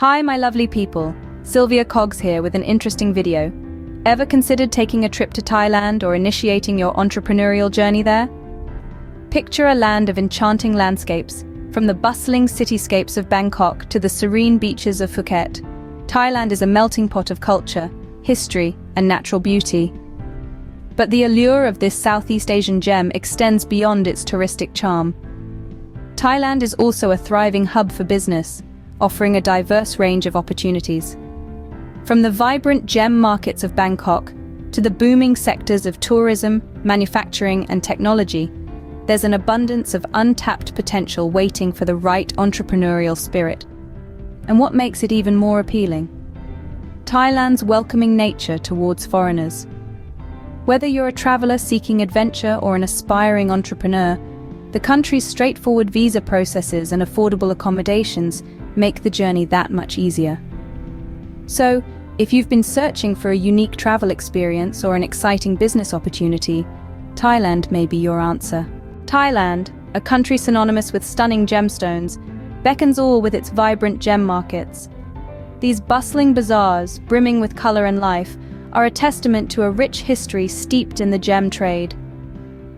Hi my lovely people, Sylvia Cogs here with an interesting video. Ever considered taking a trip to Thailand or initiating your entrepreneurial journey there? Picture a land of enchanting landscapes, from the bustling cityscapes of Bangkok to the serene beaches of Phuket. Thailand is a melting pot of culture, history, and natural beauty. But the allure of this Southeast Asian gem extends beyond its touristic charm. Thailand is also a thriving hub for business, offering a diverse range of opportunities. From the vibrant gem markets of Bangkok to the booming sectors of tourism, manufacturing, and technology, there's an abundance of untapped potential waiting for the right entrepreneurial spirit. And what makes it even more appealing? Thailand's welcoming nature towards foreigners. Whether you're a traveler seeking adventure or an aspiring entrepreneur, the country's straightforward visa processes and affordable accommodations make the journey that much easier. So, if you've been searching for a unique travel experience or an exciting business opportunity, Thailand may be your answer. Thailand, a country synonymous with stunning gemstones, beckons all with its vibrant gem markets. These bustling bazaars, brimming with color and life, are a testament to a rich history steeped in the gem trade.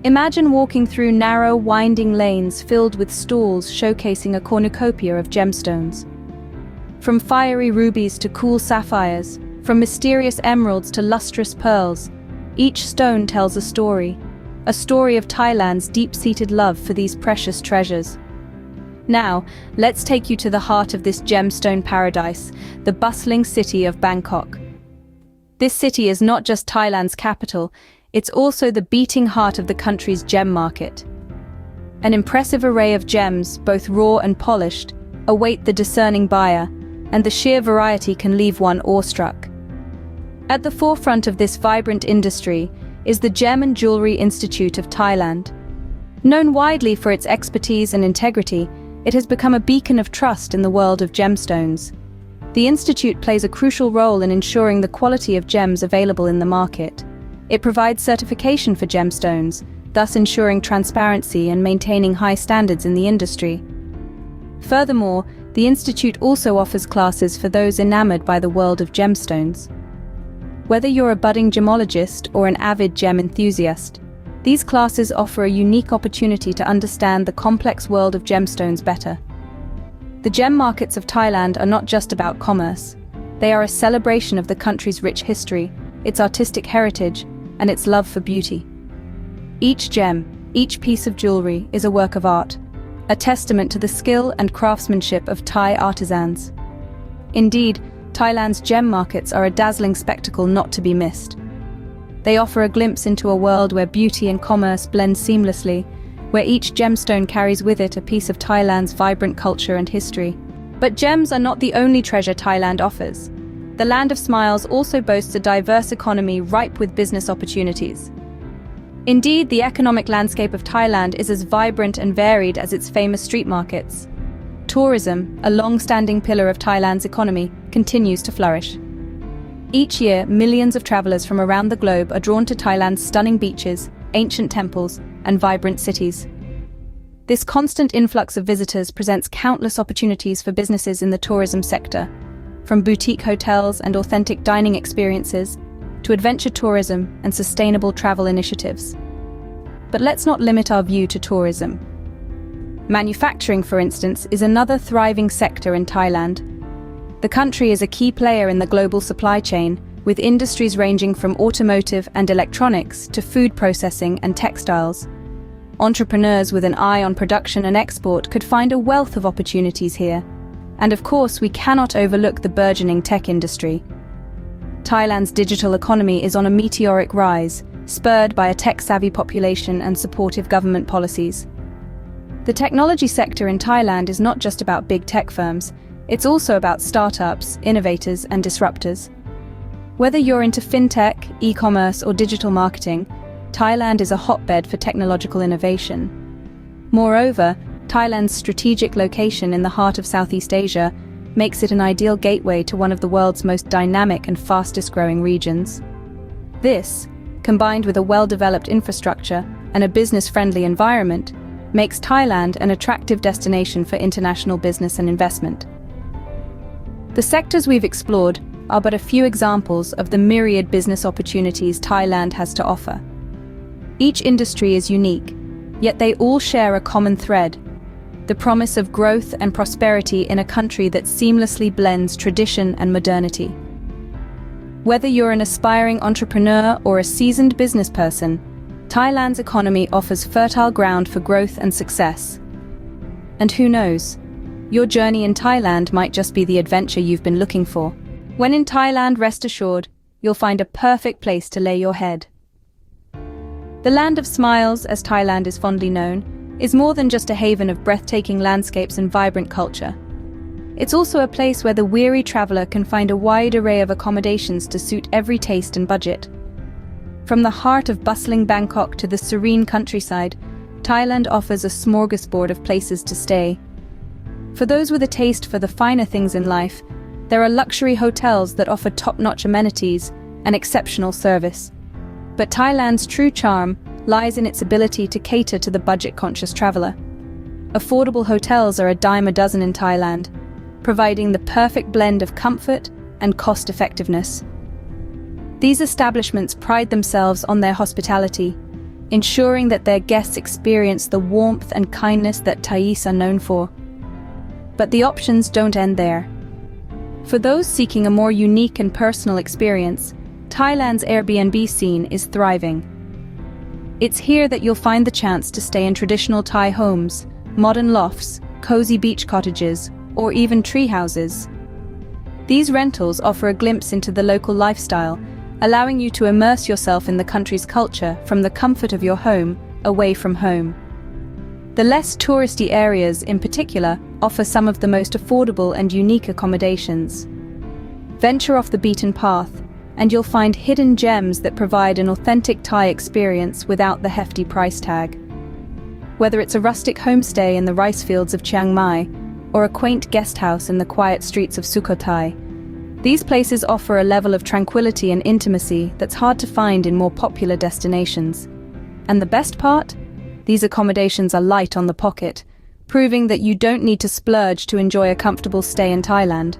Imagine walking through narrow, winding lanes filled with stalls showcasing a cornucopia of gemstones. From fiery rubies to cool sapphires, from mysterious emeralds to lustrous pearls, each stone tells a story of Thailand's deep-seated love for these precious treasures. Now, let's take you to the heart of this gemstone paradise, the bustling city of Bangkok. This city is not just Thailand's capital, it's also the beating heart of the country's gem market. An impressive array of gems, both raw and polished, await the discerning buyer, and the sheer variety can leave one awestruck. At the forefront of this vibrant industry is the Gem and Jewellery Institute of Thailand. Known widely for its expertise and integrity, it has become a beacon of trust in the world of gemstones. The institute plays a crucial role in ensuring the quality of gems available in the market. It provides certification for gemstones, thus ensuring transparency and maintaining high standards in the industry. Furthermore, the institute also offers classes for those enamored by the world of gemstones. Whether you're a budding gemologist or an avid gem enthusiast, these classes offer a unique opportunity to understand the complex world of gemstones better. The gem markets of Thailand are not just about commerce. They are a celebration of the country's rich history, its artistic heritage, and its love for beauty. Each gem, each piece of jewelry is a work of art, a testament to the skill and craftsmanship of Thai artisans. Indeed, Thailand's gem markets are a dazzling spectacle not to be missed. They offer a glimpse into a world where beauty and commerce blend seamlessly, where each gemstone carries with it a piece of Thailand's vibrant culture and history. But gems are not the only treasure Thailand offers. The Land of Smiles also boasts a diverse economy ripe with business opportunities. Indeed, the economic landscape of Thailand is as vibrant and varied as its famous street markets. Tourism, a long-standing pillar of Thailand's economy, continues to flourish. Each year, millions of travelers from around the globe are drawn to Thailand's stunning beaches, ancient temples, and vibrant cities. This constant influx of visitors presents countless opportunities for businesses in the tourism sector, from boutique hotels and authentic dining experiences to adventure tourism and sustainable travel initiatives. But let's not limit our view to tourism. Manufacturing, for instance, is another thriving sector in Thailand. The country is a key player in the global supply chain, with industries ranging from automotive and electronics to food processing and textiles. Entrepreneurs with an eye on production and export could find a wealth of opportunities here. And of course, we cannot overlook the burgeoning tech industry. Thailand's digital economy is on a meteoric rise, spurred by a tech-savvy population and supportive government policies. The technology sector in Thailand is not just about big tech firms, it's also about startups, innovators, and disruptors. Whether you're into fintech, e-commerce, or digital marketing, Thailand is a hotbed for technological innovation. Moreover, Thailand's strategic location in the heart of Southeast Asia makes it an ideal gateway to one of the world's most dynamic and fastest-growing regions. This, combined with a well-developed infrastructure and a business-friendly environment, makes Thailand an attractive destination for international business and investment. The sectors we've explored are but a few examples of the myriad business opportunities Thailand has to offer. Each industry is unique, yet they all share a common thread: the promise of growth and prosperity in a country that seamlessly blends tradition and modernity. Whether you're an aspiring entrepreneur or a seasoned business person, Thailand's economy offers fertile ground for growth and success. And who knows, your journey in Thailand might just be the adventure you've been looking for. When in Thailand, rest assured, you'll find a perfect place to lay your head. The Land of Smiles, as Thailand is fondly known, is more than just a haven of breathtaking landscapes and vibrant culture. It's also a place where the weary traveler can find a wide array of accommodations to suit every taste and budget. From the heart of bustling Bangkok to the serene countryside, Thailand offers a smorgasbord of places to stay. For those with a taste for the finer things in life, there are luxury hotels that offer top-notch amenities and exceptional service. But Thailand's true charm lies in its ability to cater to the budget-conscious traveler. Affordable hotels are a dime a dozen in Thailand, providing the perfect blend of comfort and cost-effectiveness. These establishments pride themselves on their hospitality, ensuring that their guests experience the warmth and kindness that Thais are known for. But the options don't end there. For those seeking a more unique and personal experience, Thailand's Airbnb scene is thriving. It's here that you'll find the chance to stay in traditional Thai homes, modern lofts, cozy beach cottages, or even tree houses. These rentals offer a glimpse into the local lifestyle, allowing you to immerse yourself in the country's culture from the comfort of your home, away from home. The less touristy areas, in particular, offer some of the most affordable and unique accommodations. Venture off the beaten path, and you'll find hidden gems that provide an authentic Thai experience without the hefty price tag. Whether it's a rustic homestay in the rice fields of Chiang Mai, or a quaint guest house in the quiet streets of Sukhothai, these places offer a level of tranquility and intimacy that's hard to find in more popular destinations. And the best part? These accommodations are light on the pocket, proving that you don't need to splurge to enjoy a comfortable stay in Thailand.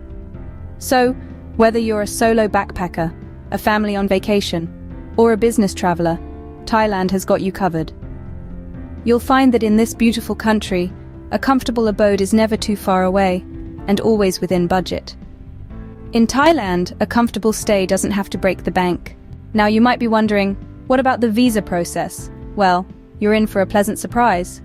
So, whether you're a solo backpacker, a family on vacation, or a business traveler, Thailand has got you covered. You'll find that in this beautiful country, a comfortable abode is never too far away, and always within budget. In Thailand, a comfortable stay doesn't have to break the bank. Now you might be wondering, what about the visa process? Well, you're in for a pleasant surprise.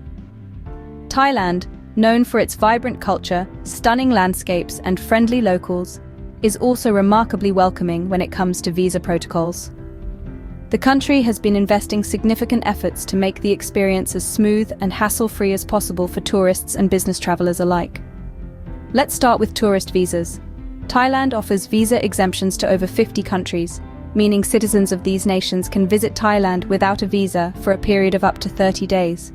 Thailand, known for its vibrant culture, stunning landscapes, and friendly locals, is also remarkably welcoming when it comes to visa protocols. The country has been investing significant efforts to make the experience as smooth and hassle-free as possible for tourists and business travelers alike. Let's start with tourist visas. Thailand offers visa exemptions to over 50 countries, meaning citizens of these nations can visit Thailand without a visa for a period of up to 30 days.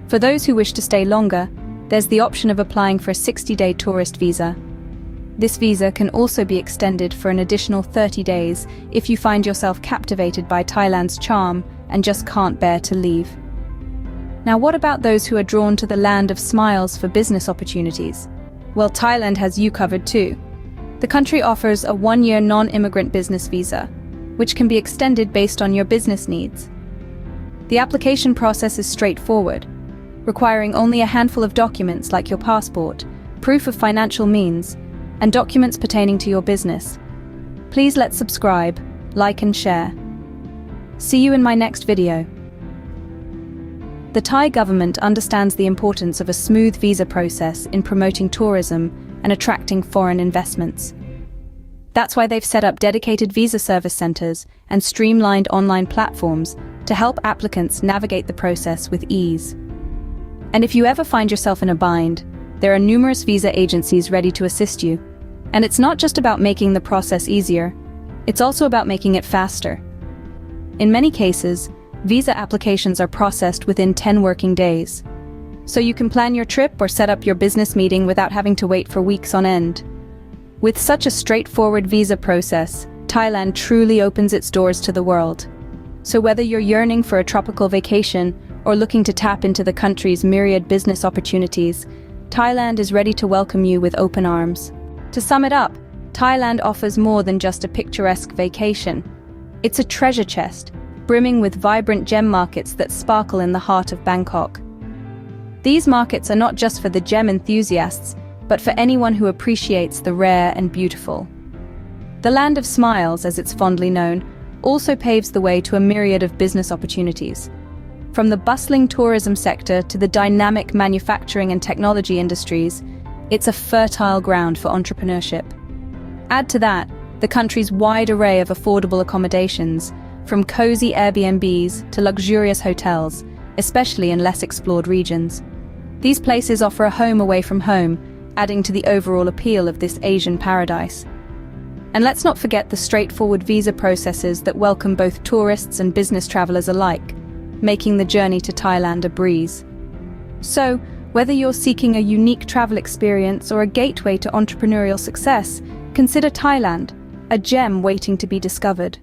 For those who wish to stay longer, there's the option of applying for a 60-day tourist visa. This visa can also be extended for an additional 30 days if you find yourself captivated by Thailand's charm and just can't bear to leave. Now, what about those who are drawn to the land of smiles for business opportunities? Well, Thailand has you covered too. The country offers a one-year non-immigrant business visa, which can be extended based on your business needs. The application process is straightforward, requiring only a handful of documents like your passport, proof of financial means, and documents pertaining to your business. Please let's subscribe, like and share. See you in my next video. The Thai government understands the importance of a smooth visa process in promoting tourism and attracting foreign investments. That's why they've set up dedicated visa service centers and streamlined online platforms to help applicants navigate the process with ease. And if you ever find yourself in a bind, there are numerous visa agencies ready to assist you. And it's not just about making the process easier, it's also about making it faster. In many cases, visa applications are processed within 10 working days. So you can plan your trip or set up your business meeting without having to wait for weeks on end. With such a straightforward visa process, Thailand truly opens its doors to the world. So whether you're yearning for a tropical vacation or looking to tap into the country's myriad business opportunities, Thailand is ready to welcome you with open arms. To sum it up, Thailand offers more than just a picturesque vacation. It's a treasure chest, brimming with vibrant gem markets that sparkle in the heart of Bangkok. These markets are not just for the gem enthusiasts, but for anyone who appreciates the rare and beautiful. The Land of Smiles, as it's fondly known, also paves the way to a myriad of business opportunities. From the bustling tourism sector to the dynamic manufacturing and technology industries, it's a fertile ground for entrepreneurship. Add to that the country's wide array of affordable accommodations, from cozy Airbnbs to luxurious hotels, especially in less explored regions. These places offer a home away from home, adding to the overall appeal of this Asian paradise. And let's not forget the straightforward visa processes that welcome both tourists and business travelers alike, making the journey to Thailand a breeze. So, whether you're seeking a unique travel experience or a gateway to entrepreneurial success, consider Thailand, a gem waiting to be discovered.